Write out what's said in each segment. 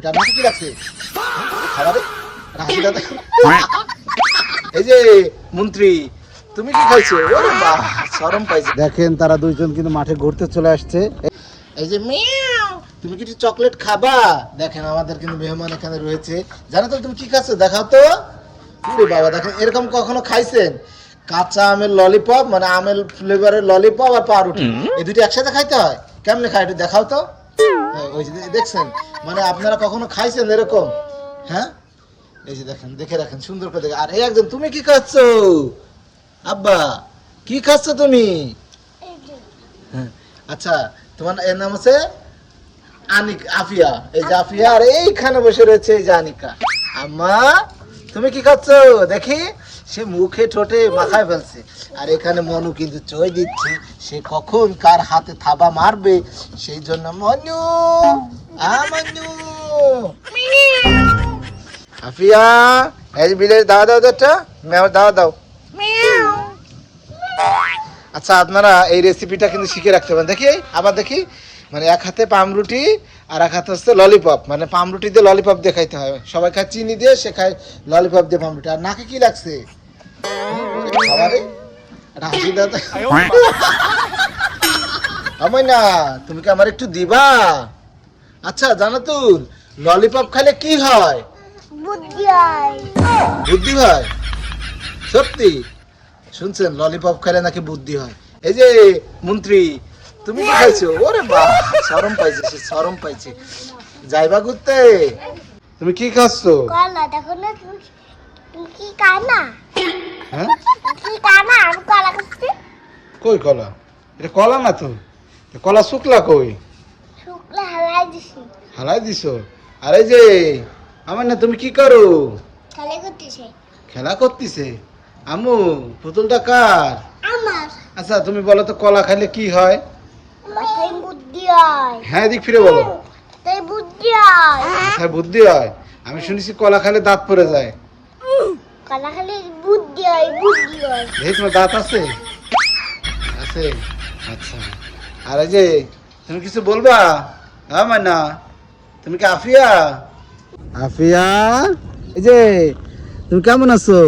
এটা নাকি কি লাগছে খাবারে হাসি দাদা এই যে মন্ত্রী তুমি কি খাইছো ওরে বাহ শরম পাইছে দেখেন তারা দুইজন কিন্তু মাঠে ঘুরতে চলে আসছে এই যে মিয়াও তুমি কি চকলেট খাবা দেখেন আমাদের কিন্তু মেহমান এখানে রয়েছে জানো তো তুমি কি খাচ্ছো দেখাও তো ওরে বাবা দেখেন এরকম কখনো খাইছেন কাঁচা আমের ললিপপ মানে আমের ফ্লেভারের ললিপপ আর পাউরুটি এই দুটো একসাথে খাইতে হয় কেমনে খায় একটু দেখাও তো ওই যে দেখছেন মানে আপনারা কখনো খাইছেন এরকম হ্যাঁ এই যে দেখেন দেখে রাখেন সুন্দর করে দেখে আর এই একজন তুমি কি খাচ্ছো আব্বা কি খাচ্ছো তুমি আচ্ছা তোমার এর নাম আছে আফিয়া এই যে আফিয়া আর এইখানে বসে রয়েছে এই যে আনিকা আম্মা তুমি কি খাচ্ছো দেখি সে মুখে ঠোঁটে মাখায় ফেলছে আর এখানে মনু কিন্তু চই দিচ্ছে সে কখন কার হাতে থাবা মারবে সেই জন্য মনু মনু আফিয়া এই বিলের দাও দাও যেটা দাও দাও আচ্ছা আপনারা এই রেসিপিটা কিন্তু শিখে রাখতে পারেন দেখি আবার দেখি মানে এক হাতে পামরুটি আর এক হাতে হচ্ছে ললিপপ মানে পামরুটি দিয়ে ললিপপ দিয়ে খাইতে হয় সবাই খায় চিনি দিয়ে সে খায় ললিপপ দিয়ে পামরুটি আর নাকে কি লাগছে খাবারে হাসি দাদা আমি না তুমি কি আমার একটু দিবা আচ্ছা জানো তো ললিপপ খাইলে কি হয় বুদ্ধি হয় বুদ্ধি হয় সত্যি শুনছেন ললিপপ খাইলে নাকি বুদ্ধি হয় এই যে মন্ত্রী তুমি কি খাইছো ওরে বাহ শরম পাইছে সে শরম পাইছে যাইবা ঘুরতে তুমি কি খাচ্ছো কলা দেখো না তুমি কি কানা হ্যাঁ কি কানা আমি কলা খাচ্ছি কই কলা এটা কলা না তো কলা শুকলা কই শুকলা হালাই দিছি হালাই দিছো আর এই যে আমার না তুমি কি করো খেলে করতেছে খেলা করতেছে আম্মু পুতুলটা কার আমার আচ্ছা তুমি বলো তো কলা খাইলে কি হয় মাথায় বুদ্ধি হয় হ্যাঁ এদিক ফিরে বলো তাই বুদ্ধি হয় মাথায় বুদ্ধি হয় আমি শুনেছি কলা খাইলে দাঁত পড়ে যায় কলা খালি বুদ্ধি হয় বুদ্ধি হয় দেখি তোমার দাঁত আছে আছে আচ্ছা আর এই যে তুমি কিছু বলবা হ্যাঁ মাইনা তুমি কি আফিয়া আফিয়া এই যে তুমি কেমন আছো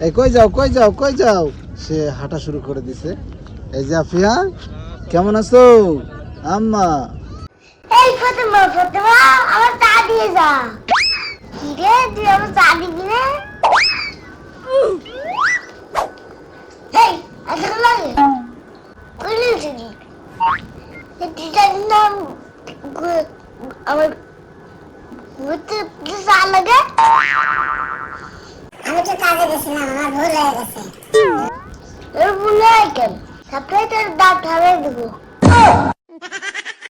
এই কই যাও কই যাও কই যাও সে হাঁটা শুরু করে দিছে এই যে আফিয়া কেমন আছো আম্মা এই ফতেমা আমার চা দিয়ে যা কি রে তুই আমার চা দিবি না এই আসলে লাগে কইলি তুই এটার নাম আমার বুঝতে চা লাগে আমি তো কাজে গেছিলাম আমার ভুল হয়ে গেছে ভুলে কেন সাপ্লাই তোর দাঁত হারাই দেবো